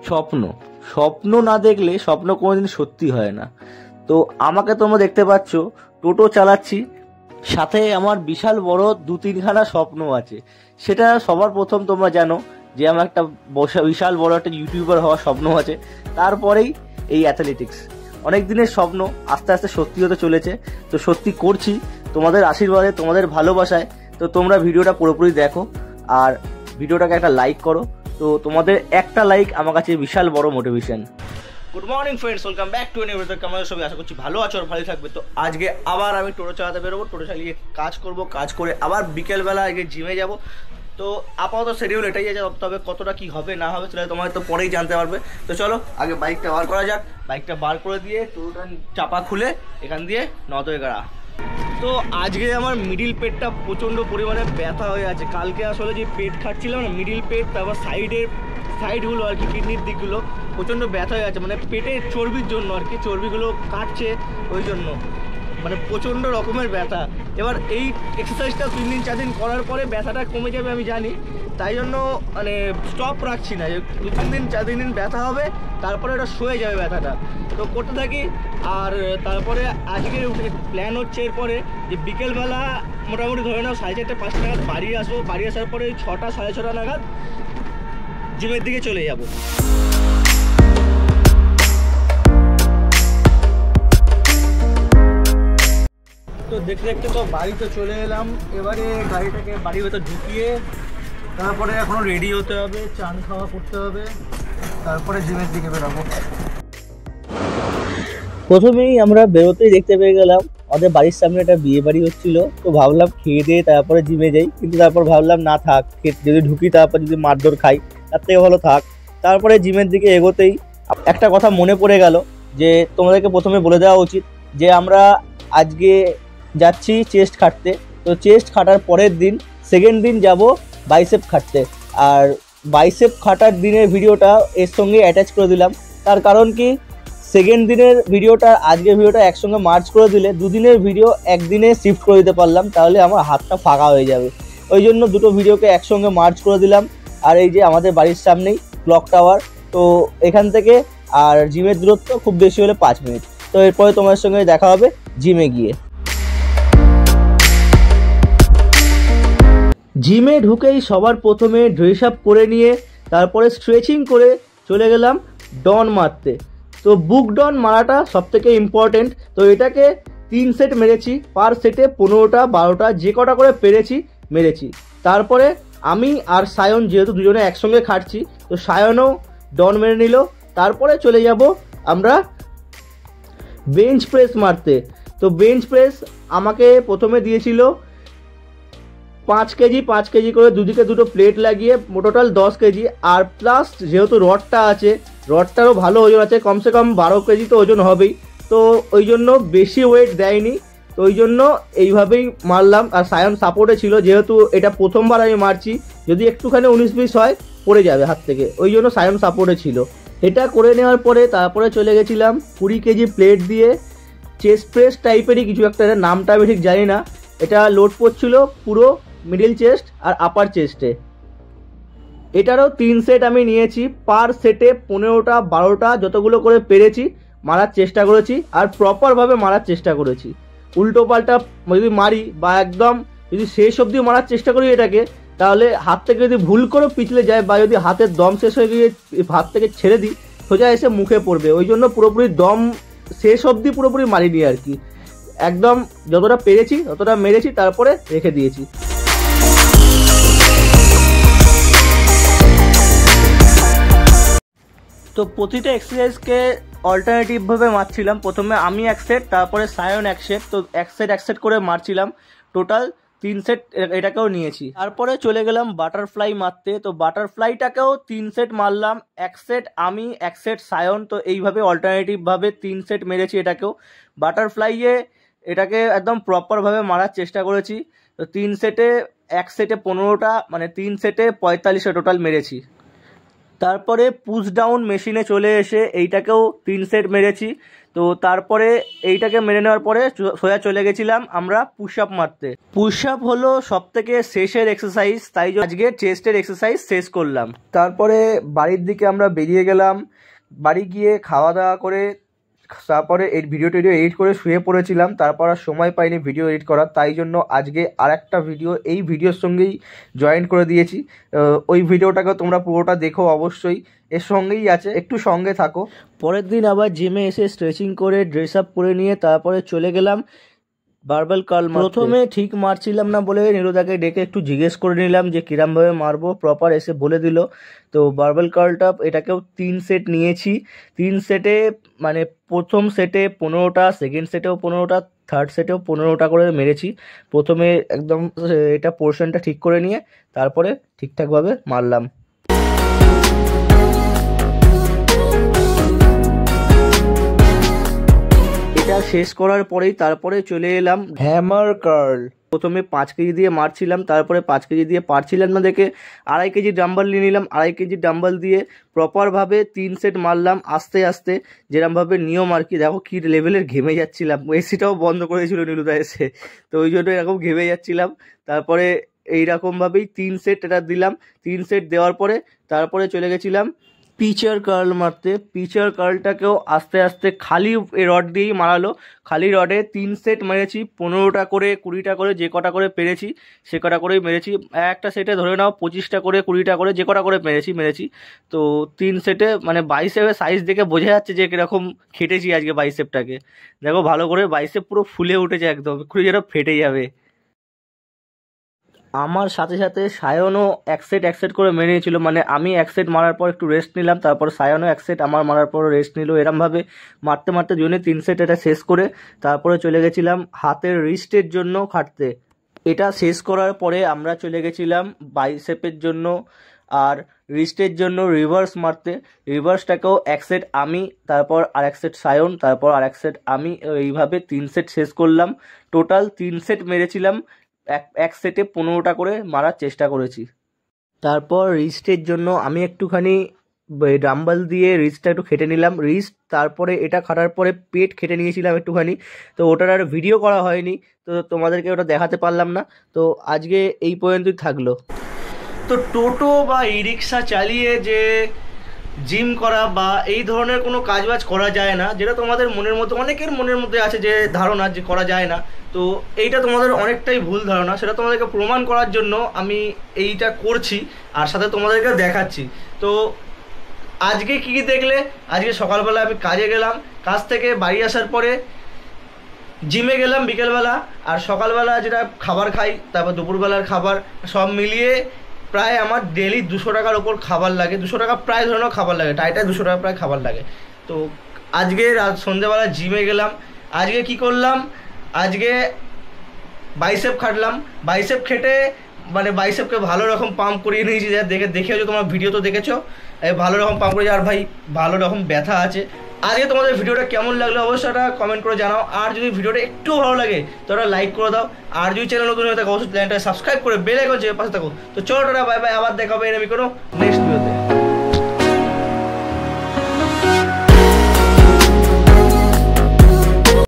স্বপ্ন স্বপ্ন না দেখলে স্বপ্ন কোনোদিন সত্যি হয় না। তো আমাকে তোমরা দেখতে পাচ্ছ টোটো চালাচ্ছি, সাথে আমার বিশাল বড় 2-3খানা স্বপ্ন আছে। সেটা সবার প্রথম তোমরা জানো যে আমার একটা বিশাল বড় একটা ইউটিউবার হওয়ার স্বপ্ন আছে, তারপরেই এই অ্যাথলেটিক্স। অনেক দিনের স্বপ্ন আস্তে আস্তে সত্যি হতে চলেছে, তো সত্যি করছি তোমাদের আশীর্বাদে, তোমাদের ভালোবাসায়। তো তোমরা ভিডিওটা পুরোপুরি দেখো আর ভিডিওটাকে একটা লাইক করো। তো তোমাদের একটা লাইক আমার কাছে বিশাল বড় motivation. Good morning friends, welcome back to any video. কেমন সবাই, আশা করছি ভালো আছো আর ভালো থাকবে। তো আজকে আবার আমি টোটো চালাতে বেরোবো, টোটো চালিয়ে কাজ করব, কাজ করে আবার বিকেলবেলা আজকে জিমে যাব। তো আপাতত শিডিউল এটাই আছে, তবে কতটা কি হবে না হবে সেটা তোমার তো পরেই জানতে পারবে। তো চলো আগে বাইকটা বার করা যাক। বাইকটা বার করে দিয়ে টোটোটা চাপা খুলে এখান দিয়ে নদয়গাড়া। তো আজকে আমার মিডিল পেটটা প্রচণ্ড পরিমাণে ব্যথা হয়ে আছে। কালকে আসলে যে পেট খাচ্ছিলাম না, মিডিল পেট, তারপর সাইডগুলো আর কি, কিডনির দিকগুলো প্রচণ্ড ব্যথা হয়ে আছে, মানে পেটের চর্বির জন্য আর কি, চর্বিগুলো কাটছে ওই জন্য, মানে প্রচণ্ড রকমের ব্যথা। এবার এই এক্সারসাইজটা 3-4 দিন করার পরে ব্যথাটা কমে যাবে আমি জানি, তাই জন্য মানে স্টপ রাখছি না, 2-3 দিন ব্যথা হবে, তারপরে এটা সয়ে যাবে ব্যথাটা। তো করতে থাকি। আর তারপরে আজকের প্ল্যান হচ্ছে এরপরে যে বিকেলবেলা মোটামুটি ধরে নাও 4:30-5টা নাগাদ বাড়ি আসবো। বাড়ি আসার পরে 6টা-6:30 নাগাদ জিমের দিকে চলে যাব। তো দেখতে দেখতে তো বাড়িতে চলে এলাম। এবারে গাড়িটাকে বাড়ির ভেতর ঢুকিয়ে তারপরে এখনো রেডি হতে হবে, চান খাওয়া করতে হবে, তারপরে জিমের দিকে বেরোবো। প্রথমেই আমরা বেরোতেই দেখতে পেয়ে গেলাম আমাদের বাড়ির সামনে একটা বিয়ে বাড়ি হচ্ছিল। তো ভাবলাম খেয়ে দিয়ে তারপরে জিমে যাই, কিন্তু তারপর ভাবলাম না থাক, যদি ঢুকি তারপর যদি মারধর খাই তার থেকে ভালো থাক। তারপরে জিমের দিকে এগোতেই একটা কথা মনে পড়ে গেল যে তোমাদেরকে প্রথমে বলে দেওয়া উচিত যে আমরা আজকে যাচ্ছি চেস্ট খাটতে। তো চেস্ট খাটার পরের দিন, সেকেন্ড দিন যাব বাইসেপ খাটতে। আর বাইসেপ খাটার দিনের ভিডিওটা এর সঙ্গে অ্যাটাচ করে দিলাম। তার কারণ কি, সেকেন্ড দিনের ভিডিওটা আজকের ভিডিওটা একসঙ্গে মার্চ করে দিলে দুদিনের ভিডিও একদিনে শিফট করে দিতে পারলাম, তাহলে আমার হাতটা ফাঁকা হয়ে যাবে। ওই জন্য দুটো ভিডিওকে একসঙ্গে মার্চ করে দিলাম। আর এই যে আমাদের বাড়ির সামনেই ক্লক টাওয়ার, তো এখান থেকে আর জিমের দূরত্ব খুব বেশি হলে 5 মিনিট। তো এরপরে তোমার সঙ্গে দেখা হবে জিমে গিয়ে। জিমে ঢুকেই সবার প্রথমে ড্রেস আপ করে নিয়ে তারপরে স্ট্রেচিং করে চলে গেলাম ডন মারতে। তো বুক ডন মারাটা সবথেকে ইম্পর্টেন্ট। তো এটাকে 3 সেট মেরেছি, পার সেটে 15টা 12টা যে কটা করে পেরেছি মেরেছি। তারপরে আমি আর সায়ন যেহেতু দুজনে একসঙ্গে খাটছি, তো সায়নও ডন মেরে নিল। তারপরে চলে যাব আমরা বেঞ্চ প্রেস মারতে। তো বেঞ্চ প্রেস আমাকে প্রথমে দিয়েছিল 5 কেজি করে, দুদিকে দুটো প্লেট লাগিয়ে টোটাল 10 কেজি। আর প্লাস যেহেতু রডটা আছে, রডটারও ভালো ওজন আছে, কমসে কম 12 কেজি তো ওজন হবেই। তো ওই জন্য বেশি ওয়েট দেয়নি, তো ওই জন্য এইভাবেই মারলাম। আর সায়ন সাপোর্টে ছিল, যেহেতু এটা প্রথমবার আমি মারছি, যদি একটুখানি 19-20 হয় পড়ে যাবে হাত থেকে, ওই জন্য সায়ন সাপোর্টে ছিল। এটা করে নেওয়ার পরে তারপরে চলে গেছিলাম 20 কেজি প্লেট দিয়ে চেস্ট প্রেস টাইপেরই কিছু একটা, নামটা আমি ঠিক জানি না। এটা লোড করছিল পুরো মিডল চেস্ট আর আপার চেস্টে। এটারও 3 সেট আমি নিয়েছি, পার সেটে 15টা 12টা যতগুলো করে পেরেছি মারার চেষ্টা করেছি, আর প্রপারভাবে মারার চেষ্টা করেছি। উল্টো পাল্টা যদি মারি বা একদম যদি শেষ অবধি মারার চেষ্টা করি এটাকে, তাহলে হাত থেকে যদি ভুল করে পিছলে যায় বা যদি হাতের দম শেষ হয়ে গিয়ে হাত থেকে ছেড়ে দিই, সোজা এসে মুখে পড়বে। ওই জন্য পুরোপুরি দম শেষ অবধি পুরোপুরি মারিনি আর কি, একদম যতটা পেরেছি ততটা মেরেছি, তারপরে রেখে দিয়েছি। তো প্রতিটা এক্সারসাইজকে অল্টারনেটিভভাবে মারছিলাম। প্রথমে আমি 1 সেট, তারপরে সায়ন 1 সেট, তো 1 সেট করে মারছিলাম। টোটাল 3 সেট এটাকেও নিয়েছি। তারপরে চলে গেলাম বাটারফ্লাই মারতে। তো বাটারফ্লাইটাকেও 3 সেট মারলাম, 1 সেট আমি 1 সেট সায়ন। তো এইভাবে অল্টারনেটিভভাবে 3 সেট মেরেছি এটাকেও। বাটারফ্লাইয়ে এটাকে একদম প্রপারভাবে মারার চেষ্টা করেছি। তো 3 সেটে 1 সেটে 15টা, মানে 3 সেটে 45টা টোটাল মেরেছি। তারপরে পুশ ডাউন মেশিনে চলে এসে এইটাকেও 3 সেট মেরেছি। তো তারপরে এইটাকে মেরে নেওয়ার পরে সোজা চলে গেছিলাম আমরা পুশ আপ মারতে। পুশ আপ হলো সব থেকে শেষের এক্সারসাইজ, তাই আজকে চেস্টের এক্সারসাইজ শেষ করলাম। তারপরে বাড়ির দিকে আমরা বেরিয়ে গেলাম। বাড়ি গিয়ে খাওয়া দাওয়া করে তারপরে এই ভিডিও এডিট করে শুয়ে পড়েছিলাম। তারপর আর সময় পাইনি ভিডিও এডিট করার, তাই জন্য আজকে আরেকটা ভিডিও এই ভিডিওর সঙ্গেই জয়েন করে দিয়েছি। ওই ভিডিওটাকে তোমরা পুরোটা দেখো অবশ্যই, এর সঙ্গেই আছে, একটু সঙ্গে থাকো। পরের দিন আবার জিমে এসে স্ট্রেচিং করে ড্রেস আপ করে নিয়ে তারপরে চলে গেলাম বারবেল কার্ল। প্রথমে ঠিক মারছিলাম না বলে নীরুদাকে ডেকে একটু জিজ্ঞেস করে নিলাম যে কিরমভাবে মারবো, প্রপার এসে বলে দিল। তো বারবেল কার্লটা এটাকেও 3 সেট নিয়েছি। 3 সেটে মানে প্রথম সেটে 15টা, সেকেন্ড সেটেও 15টা, থার্ড সেটেও 15টা করে মেরেছি। প্রথমে একদম এটা পোর্শনটা ঠিক করে নিয়ে তারপরে ঠিকঠাকভাবে মারলাম। এটা শেষ করার পরেই তারপরে চলে এলাম হ্যামার কার্ল। প্রথমে 5 কেজি দিয়ে মারছিলাম, তারপরে 5 কেজি দিয়ে পারছিলাম না দেখে 2.5 কেজি ডাম্বল নিয়ে নিলাম। 2.5 কেজি ডাম্বল দিয়ে প্রপারভাবে 3 সেট মারলাম আস্তে আস্তে, যেরমভাবে নিয়ম আর কি। দেখো কি লেভেলের ঘেমে যাচ্ছিলাম, এসিটাও বন্ধ করেছিল নীলুদা এসে, তো ওই জন্য এরকম ঘেমে যাচ্ছিলাম। তারপরে এইরকমভাবেই 3 সেট এটা দিলাম। 3 সেট দেওয়ার পরে তারপরে চলে গেছিলাম পিচার কার্ল মারতে। পিচার কার্লটাকেও আস্তে আস্তে খালি রড দিয়েই মারালো। খালি রডে 3 সেট মেরেছি, 15টা করে 20টা করে যে কটা করে পেরেছি সে কটা করেই মেরেছি। একটা সেটে ধরে নাও 25টা করে 20টা করে যে কটা করে মেরেছি। তো 3 সেটে মানে বাইসেপের সাইজ দেখে বোঝা যাচ্ছে যে কিরকম খেটেছি আজকে বাইসেপটাকে। দেখো ভালো করে বাইসেপ পুরো ফুলে উঠেছে, একদম খুলে যেন ফেটে যাবে। আমার সাথে সাথে সায়নও এক সেট করে মেরে নিয়েছিল, মানে আমি এক সেট মারার পর একটু রেস্ট নিলাম, তারপর সায়নও এক সেট আমার মারার পর রেস্ট নিল। এরমভাবে মারতে মারতে জন্য 3 সেট এটা শেষ করে তারপরে চলে গেছিলাম হাতের রিস্টের জন্য খাটতে। এটা শেষ করার পরে আমরা চলে গেছিলাম বাইসেপের জন্য আর রিস্টের জন্য রিভার্স মারতে। রিভার্সটাকেও এক সেট আমি, তারপর আর এক সেট সায়ন, তারপর আর এক সেট আমি, এইভাবে 3 সেট শেষ করলাম। টোটাল 3 সেট মেরেছিলাম, এক সেটে 15টা করে মারার চেষ্টা করেছি। তারপর রিস্টের জন্য আমি একটুখানি ডাম্বল দিয়ে রিস্টটা একটু খেটে নিলাম। রিস্ট তারপরে এটা খাটার পরে পেট খেটে নিয়েছিলাম একটুখানি, তো ওটার আর ভিডিও করা হয়নি, তো তোমাদেরকে ওটা দেখাতে পারলাম না। তো আজকে এই পর্যন্তই থাকলো। তো টোটো বা ই রিক্সা চালিয়ে যে জিম করা বা এই ধরনের কোনো কাজবাজ করা যায় না, যেটা তোমাদের মনের মধ্যে, অনেকের মনের মধ্যে আছে যে ধারণা যে করা যায় না, তো এইটা তোমাদের অনেকটাই ভুল ধারণা। সেটা তোমাদেরকে প্রমাণ করার জন্য আমি এইটা করছি আর সাথে তোমাদেরকে দেখাচ্ছি। তো আজকে কী কী দেখলে, আজকে সকালবেলা আমি কাজে গেলাম, কাজ থেকে বাড়ি আসার পরে জিমে গেলাম বিকেলবেলা, আর সকালবেলা যেটা খাবার খাই, তারপর দুপুরবেলার খাবার, সব মিলিয়ে প্রায় আমার ডেলি 200 টাকার ওপর খাবার লাগে। 200 টাকা প্রায় ধরনের খাবার লাগে, টাইটায় 200 টাকা প্রায় খাবার লাগে। তো আজকে সন্ধ্যেবেলা জিমে গেলাম। আজকে কি করলাম, আজকে বাইসেপ খাটলাম। বাইসেপ খেটে মানে বাইসেপকে ভালো রকম পাম্প করিয়ে নিয়েছি, যা দেখেছো তোমার ভিডিও তো দেখেছো, ভালো রকম পাম্প করেছি, আর ভাই ভালো রকম ব্যথা আছে। আজকে তোমাদের ভিডিওটা কেমন লাগলো অবশ্যই একটা কমেন্ট করে জানাও। আর যদি ভিডিওটা একটু ভালো লাগে তো ওটা লাইক করে দাও, আর যদি চ্যানেল নতুন হয়ে থাকো অবশ্যই চ্যানেলটা সাবস্ক্রাইব করে বেল আইকন চেপে পাশে থাকো। তো চলো টাটা, বাই বাই, আবার দেখা হবে এরকম কোনো নেক্সট ভিডিওতে।